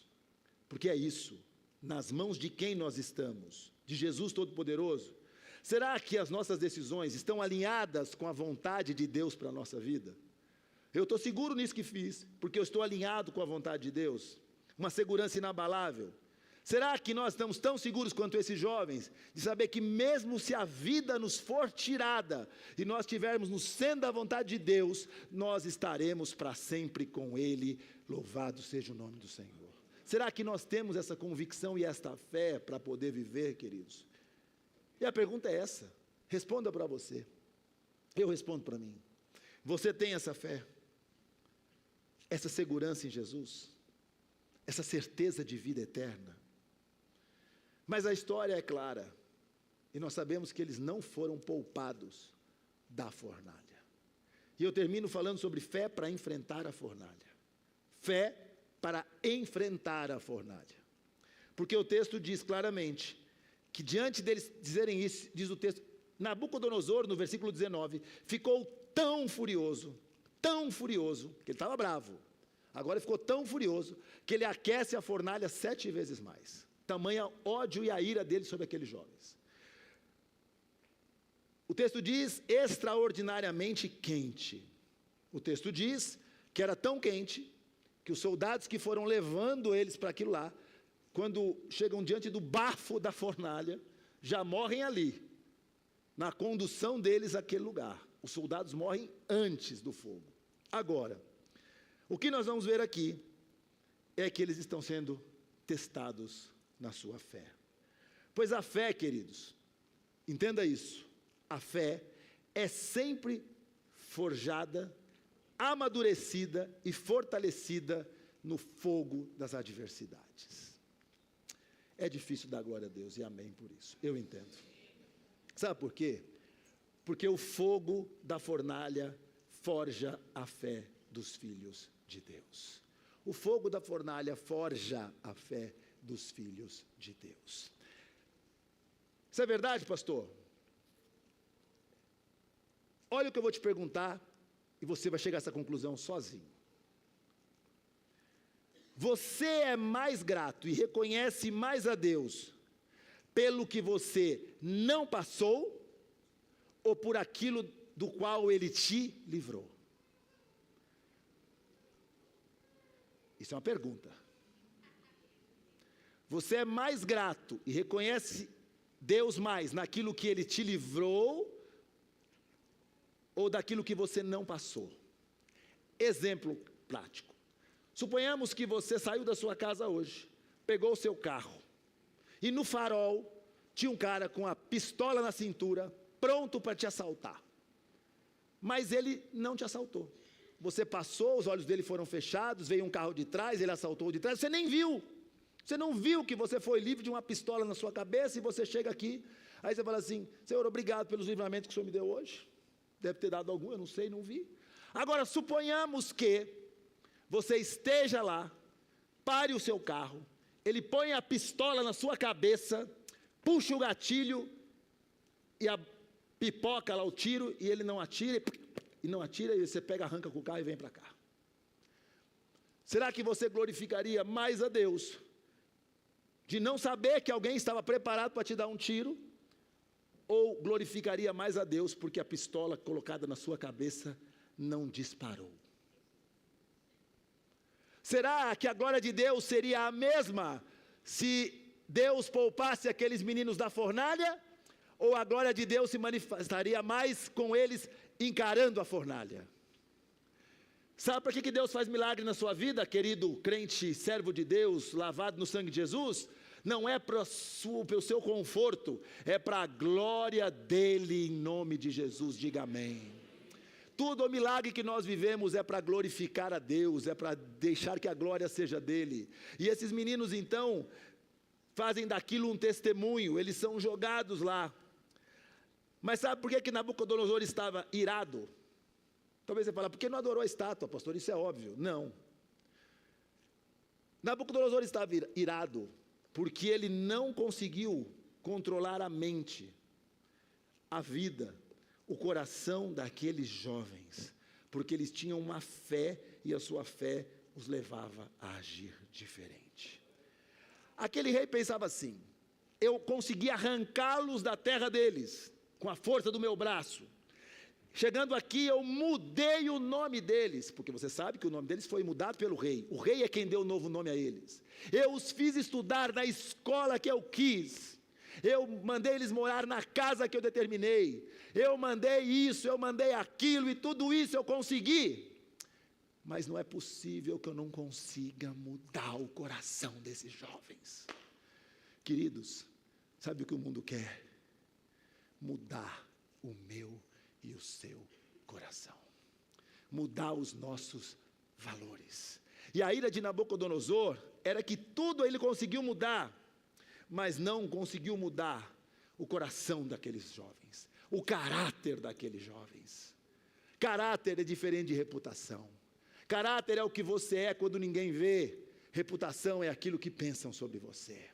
Porque é isso, nas mãos de quem nós estamos? De Jesus Todo-Poderoso? Será que as nossas decisões estão alinhadas com a vontade de Deus para a nossa vida? Eu estou seguro nisso que fiz, porque eu estou alinhado com a vontade de Deus. Uma segurança inabalável. Será que nós estamos tão seguros quanto esses jovens, de saber que mesmo se a vida nos for tirada, e nós estivermos no centro da vontade de Deus, nós estaremos para sempre com Ele, louvado seja o nome do Senhor. Será que nós temos essa convicção e esta fé para poder viver, queridos? E a pergunta é essa, responda para você, eu respondo para mim. Você tem essa fé? Essa segurança em Jesus? Essa certeza de vida eterna? Mas a história é clara, e nós sabemos que eles não foram poupados da fornalha. E eu termino falando sobre fé para enfrentar a fornalha. Fé para enfrentar a fornalha. Porque o texto diz claramente, que diante deles dizerem isso, diz o texto, Nabucodonosor, no versículo 19, ficou tão furioso, que ele estava bravo, agora ele ficou tão furioso, que ele aquece a fornalha 7 vezes mais. Tamanha ódio e a ira dele sobre aqueles jovens. O texto diz, extraordinariamente quente. O texto diz que era tão quente, que os soldados que foram levando eles para aquilo lá, quando chegam diante do bafo da fornalha, já morrem ali, na condução deles àquele lugar. Os soldados morrem antes do fogo. Agora, o que nós vamos ver aqui, é que eles estão sendo testados na sua fé. Pois a fé, queridos, entenda isso, a fé é sempre forjada, amadurecida e fortalecida no fogo das adversidades. É difícil dar glória a Deus e amém por isso, eu entendo. Sabe por quê? Porque o fogo da fornalha forja a fé dos filhos de Deus. O fogo da fornalha forja a fé dos filhos de Deus. Isso é verdade, pastor? Olha o que eu vou te perguntar, e você vai chegar a essa conclusão sozinho. Você é mais grato e reconhece mais a Deus pelo que você não passou, ou por aquilo do qual Ele te livrou? Isso é uma pergunta. Você é mais grato e reconhece Deus mais naquilo que Ele te livrou, ou daquilo que você não passou? Exemplo prático. Suponhamos que você saiu da sua casa hoje, pegou o seu carro, e no farol tinha um cara com a pistola na cintura, pronto para te assaltar. Mas ele não te assaltou. Você passou, os olhos dele foram fechados, veio um carro de trás, ele assaltou de trás, você nem viu. Você não viu que você foi livre de uma pistola na sua cabeça e você chega aqui, aí você fala assim: Senhor, obrigado pelos livramentos que o Senhor me deu hoje. Deve ter dado algum, eu não sei, não vi. Agora, suponhamos que você esteja lá, pare o seu carro, ele põe a pistola na sua cabeça, puxa o gatilho e a pipoca lá o tiro, e ele não atira, e você pega, arranca com o carro e vem para cá. Será que você glorificaria mais a Deus de não saber que alguém estava preparado para te dar um tiro, ou glorificaria mais a Deus porque a pistola colocada na sua cabeça não disparou? Será que a glória de Deus seria a mesma se Deus poupasse aqueles meninos da fornalha, ou a glória de Deus se manifestaria mais com eles encarando a fornalha? Sabe para que Deus faz milagre na sua vida, querido crente, servo de Deus, lavado no sangue de Jesus? Não é para o seu conforto, é para a glória dEle, em nome de Jesus, diga amém. Tudo o milagre que nós vivemos é para glorificar a Deus, é para deixar que a glória seja dEle. E esses meninos então, fazem daquilo um testemunho, eles são jogados lá. Mas sabe por que Nabucodonosor estava irado? Talvez você fale: por que não adorou a estátua, pastor? Isso é óbvio. Não. Nabucodonosor estava irado porque ele não conseguiu controlar a mente, a vida, o coração daqueles jovens, porque eles tinham uma fé e a sua fé os levava a agir diferente. Aquele rei pensava assim: eu consegui arrancá-los da terra deles com a força do meu braço. Chegando aqui, eu mudei o nome deles, porque você sabe que o nome deles foi mudado pelo rei. O rei é quem deu o novo nome a eles. Eu os fiz estudar na escola que eu quis. Eu mandei eles morar na casa que eu determinei. Eu mandei isso, eu mandei aquilo, e tudo isso eu consegui. Mas não é possível que eu não consiga mudar o coração desses jovens. Queridos, sabe o que o mundo quer? Mudar o meu e o seu coração, mudar os nossos valores. E a ira de Nabucodonosor era que tudo ele conseguiu mudar, mas não conseguiu mudar o coração daqueles jovens, o caráter daqueles jovens. Caráter é diferente de reputação. Caráter é o que você é quando ninguém vê. Reputação é aquilo que pensam sobre você.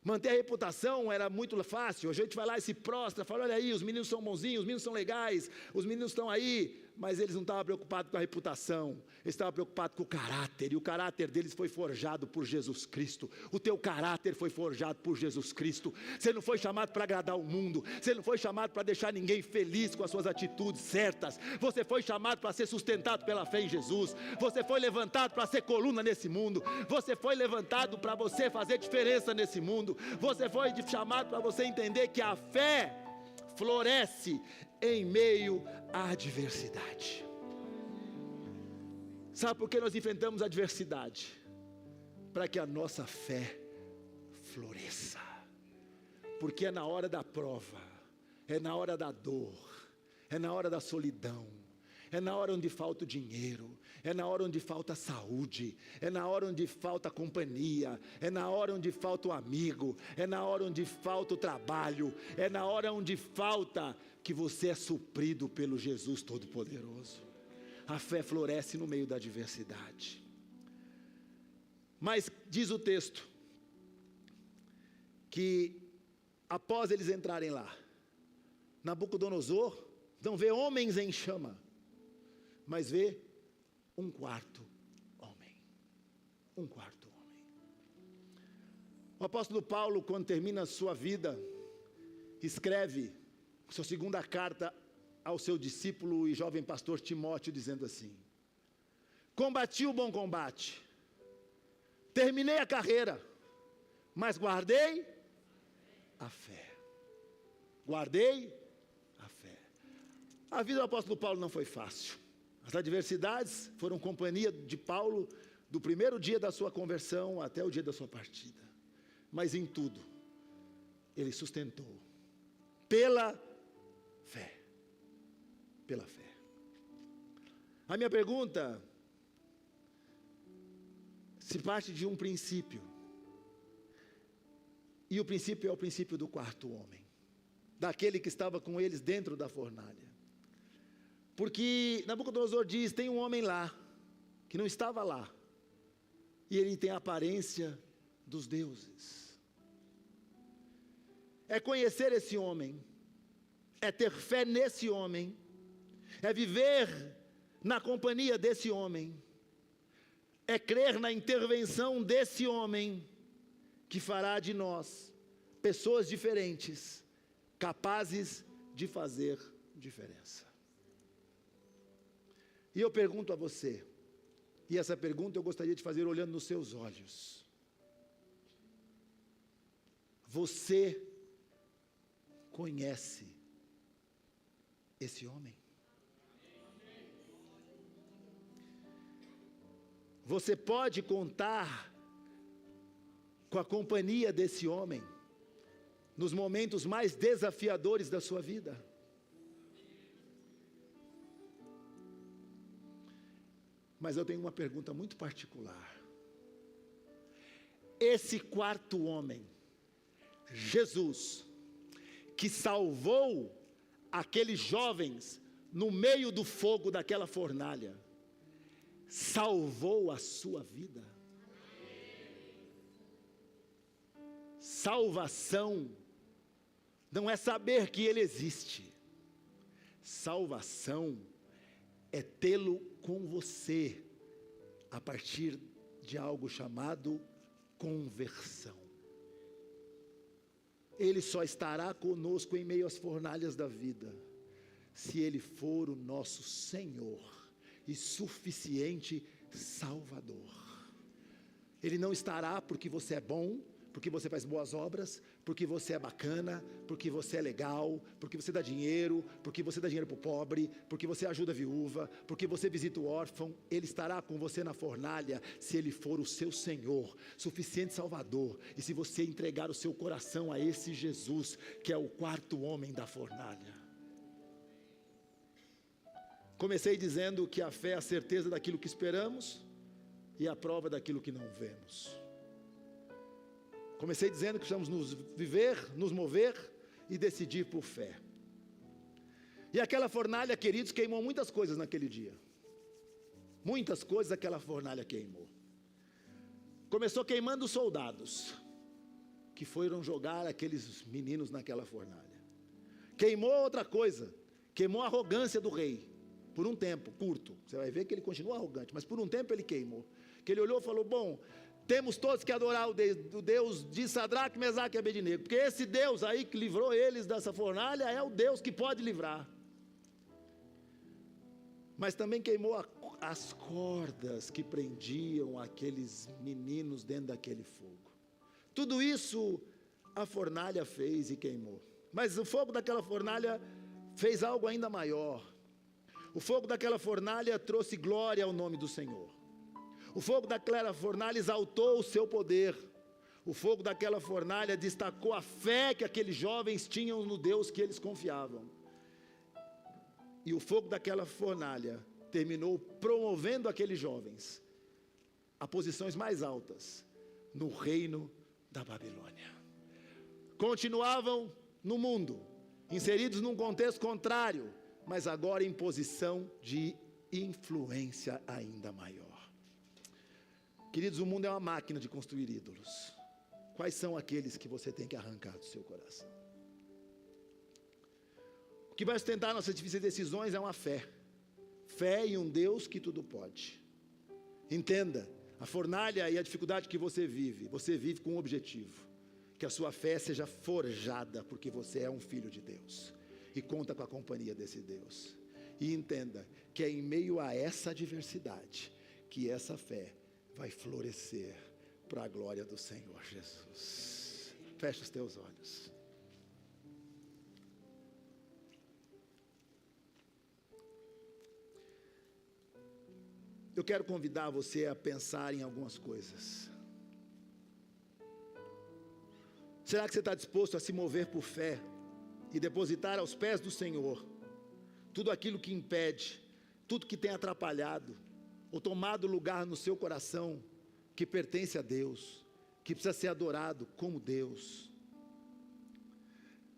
Manter a reputação era muito fácil. Hoje a gente vai lá e se prostra, fala: olha aí, os meninos são bonzinhos, os meninos são legais, os meninos estão aí. Mas eles não estavam preocupados com a reputação, eles estavam preocupados com o caráter, e o caráter deles foi forjado por Jesus Cristo. O teu caráter foi forjado por Jesus Cristo. Você não foi chamado para agradar o mundo, você não foi chamado para deixar ninguém feliz com as suas atitudes certas. Você foi chamado para ser sustentado pela fé em Jesus. Você foi levantado para ser coluna nesse mundo. Você foi levantado para você fazer diferença nesse mundo. Você foi chamado para você entender que a fé floresce em meio à adversidade. Sabe por que nós enfrentamos a adversidade? Para que a nossa fé floresça. Porque é na hora da prova, é na hora da dor, é na hora da solidão, é na hora onde falta o dinheiro, é na hora onde falta a saúde, é na hora onde falta a companhia, é na hora onde falta o amigo, é na hora onde falta o trabalho, é na hora onde falta que você é suprido pelo Jesus Todo-Poderoso. A fé floresce no meio da adversidade. Mas diz o texto que após eles entrarem lá, Nabucodonosor não vê homens em chama, mas vê um quarto homem. Um quarto homem. O apóstolo Paulo, quando termina a sua vida, escreve sua segunda carta ao seu discípulo e jovem pastor Timóteo, dizendo assim: combati o bom combate, terminei a carreira, mas guardei a fé. Guardei a fé. A vida do apóstolo Paulo não foi fácil. As adversidades foram companhia de Paulo do primeiro dia da sua conversão até o dia da sua partida. Mas em tudo, ele sustentou pela fé. Pela fé. A minha pergunta se parte de um princípio. E o princípio é o princípio do quarto homem, daquele que estava com eles dentro da fornalha. Porque Nabucodonosor diz, tem um homem lá, que não estava lá, e ele tem a aparência dos deuses. É conhecer esse homem, é ter fé nesse homem, é viver na companhia desse homem, é crer na intervenção desse homem, que fará de nós pessoas diferentes, capazes de fazer diferença. E eu pergunto a você, e essa pergunta eu gostaria de fazer olhando nos seus olhos: você conhece esse homem? Você pode contar com a companhia desse homem nos momentos mais desafiadores da sua vida? Mas eu tenho uma pergunta muito particular. Esse quarto homem, Jesus, que salvou aqueles jovens no meio do fogo daquela fornalha, salvou a sua vida? Salvação não é saber que Ele existe. Salvação é tê-lo com você, a partir de algo chamado conversão. Ele só estará conosco em meio às fornalhas da vida, se Ele for o nosso Senhor e suficiente Salvador. Ele não estará porque você é bom, porque você faz boas obras, porque você é bacana, porque você é legal, porque você dá dinheiro para o pobre, porque você ajuda a viúva, porque você visita o órfão. Ele estará com você na fornalha, se Ele for o seu Senhor, suficiente Salvador, e se você entregar o seu coração a esse Jesus, que é o quarto homem da fornalha. Comecei dizendo que a fé é a certeza daquilo que esperamos, e a prova daquilo que não vemos. Comecei dizendo que precisamos nos mover e decidir por fé. E aquela fornalha, queridos, queimou muitas coisas naquele dia. Muitas coisas aquela fornalha queimou. Começou queimando os soldados, que foram jogar aqueles meninos naquela fornalha. Queimou outra coisa, queimou a arrogância do rei, por um tempo curto. Você vai ver que ele continua arrogante, mas por um tempo ele queimou. Que ele olhou e falou, bom, temos todos que adorar o Deus de Sadraque, Mesaque e Abednego, porque esse Deus aí que livrou eles dessa fornalha é o Deus que pode livrar. Mas também queimou as cordas que prendiam aqueles meninos dentro daquele fogo. Tudo isso a fornalha fez e queimou. Mas o fogo daquela fornalha fez algo ainda maior. O fogo daquela fornalha trouxe glória ao nome do Senhor. O fogo daquela fornalha exaltou o seu poder. O fogo daquela fornalha destacou a fé que aqueles jovens tinham no Deus que eles confiavam. E o fogo daquela fornalha terminou promovendo aqueles jovens a posições mais altas no reino da Babilônia. Continuavam no mundo, inseridos num contexto contrário, mas agora em posição de influência ainda maior. Queridos, o mundo é uma máquina de construir ídolos. Quais são aqueles que você tem que arrancar do seu coração? O que vai sustentar nossas difíceis decisões é uma fé. Fé em um Deus que tudo pode. Entenda, a fornalha e a dificuldade que você vive com um objetivo. Que a sua fé seja forjada, porque você é um filho de Deus. E conta com a companhia desse Deus. E entenda que é em meio a essa adversidade que essa fé vai florescer para a glória do Senhor Jesus. Fecha os teus olhos. Eu quero convidar você a pensar em algumas coisas. Será que você está disposto a se mover por fé e depositar aos pés do Senhor tudo aquilo que impede, tudo que tem atrapalhado, ou tomado lugar no seu coração, que pertence a Deus, que precisa ser adorado como Deus?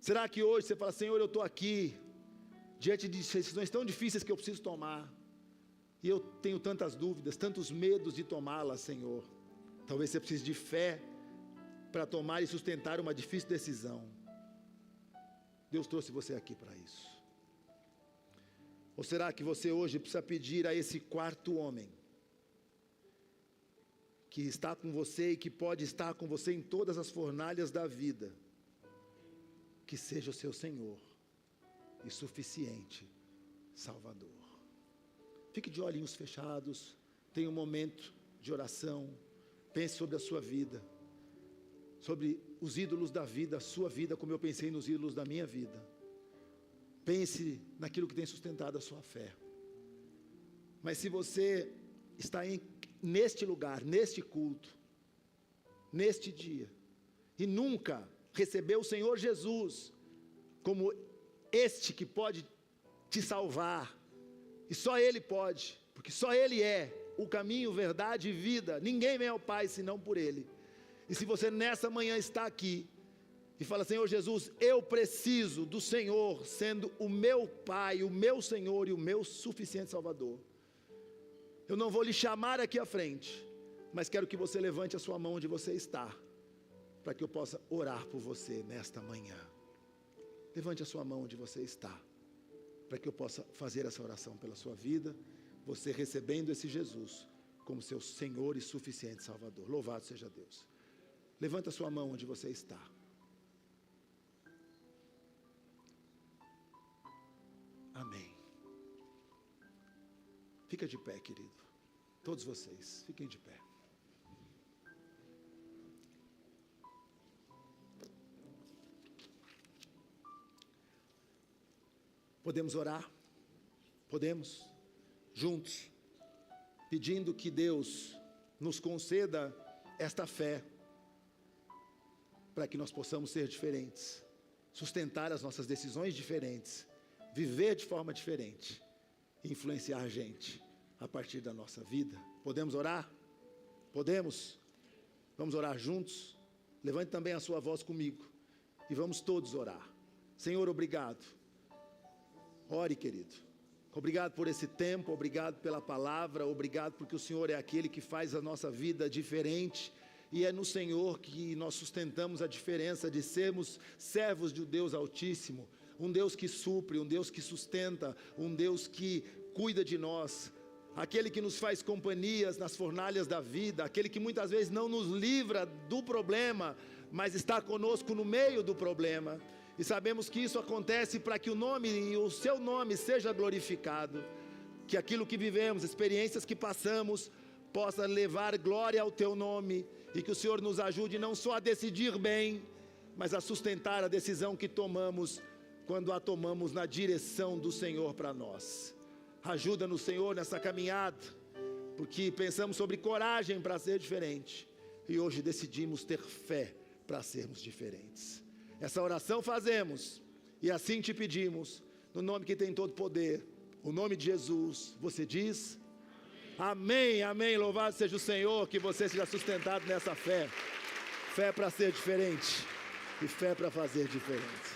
Será que hoje você fala, Senhor, eu estou aqui, diante de decisões tão difíceis que eu preciso tomar, e eu tenho tantas dúvidas, tantos medos de tomá-las, Senhor. Talvez você precise de fé para tomar e sustentar uma difícil decisão. Deus trouxe você aqui para isso. Ou será que você hoje precisa pedir a esse quarto homem, que está com você e que pode estar com você em todas as fornalhas da vida, que seja o seu Senhor e suficiente Salvador? Fique de olhinhos fechados, tenha um momento de oração, pense sobre a sua vida, sobre os ídolos da vida, a sua vida, como eu pensei nos ídolos da minha vida. Pense naquilo que tem sustentado a sua fé. Mas se você está neste lugar, neste culto, neste dia, e nunca recebeu o Senhor Jesus como este que pode te salvar, e só Ele pode, porque só Ele é o caminho, verdade e vida, ninguém vem ao Pai senão por Ele. E se você nessa manhã está aqui, e fala, Senhor Jesus, eu preciso do Senhor, sendo o meu Pai, o meu Senhor e o meu suficiente Salvador, eu não vou lhe chamar aqui à frente, mas quero que você levante a sua mão onde você está, para que eu possa orar por você nesta manhã. Levante a sua mão onde você está, para que eu possa fazer essa oração pela sua vida, você recebendo esse Jesus como seu Senhor e suficiente Salvador. Louvado seja Deus. Levanta a sua mão onde você está. Amém. Fica de pé, querido. Todos vocês, fiquem de pé. Podemos orar? Podemos? Juntos, pedindo que Deus nos conceda esta fé, para que nós possamos ser diferentes, sustentar as nossas decisões diferentes, viver de forma diferente, influenciar gente a partir da nossa vida. Podemos orar? Podemos? Vamos orar juntos? Levante também a sua voz comigo, e vamos todos orar. Senhor, obrigado. Ore, querido. Obrigado por esse tempo, obrigado pela palavra, obrigado porque o Senhor é aquele que faz a nossa vida diferente, e é no Senhor que nós sustentamos a diferença de sermos servos de um Deus Altíssimo, um Deus que supre, um Deus que sustenta, um Deus que cuida de nós, aquele que nos faz companhias nas fornalhas da vida, aquele que muitas vezes não nos livra do problema, mas está conosco no meio do problema. E sabemos que isso acontece para que o nome e o seu nome seja glorificado, que aquilo que vivemos, experiências que passamos, possa levar glória ao teu nome, e que o Senhor nos ajude não só a decidir bem, mas a sustentar a decisão que tomamos, quando a tomamos na direção do Senhor para nós. Ajuda-nos, Senhor, nessa caminhada, porque pensamos sobre coragem para ser diferente, e hoje decidimos ter fé para sermos diferentes. Essa oração fazemos, e assim te pedimos, no nome que tem todo poder, o nome de Jesus. Você diz? Amém, amém. Louvado seja o Senhor, que você seja sustentado nessa fé. Fé para ser diferente, e fé para fazer diferente.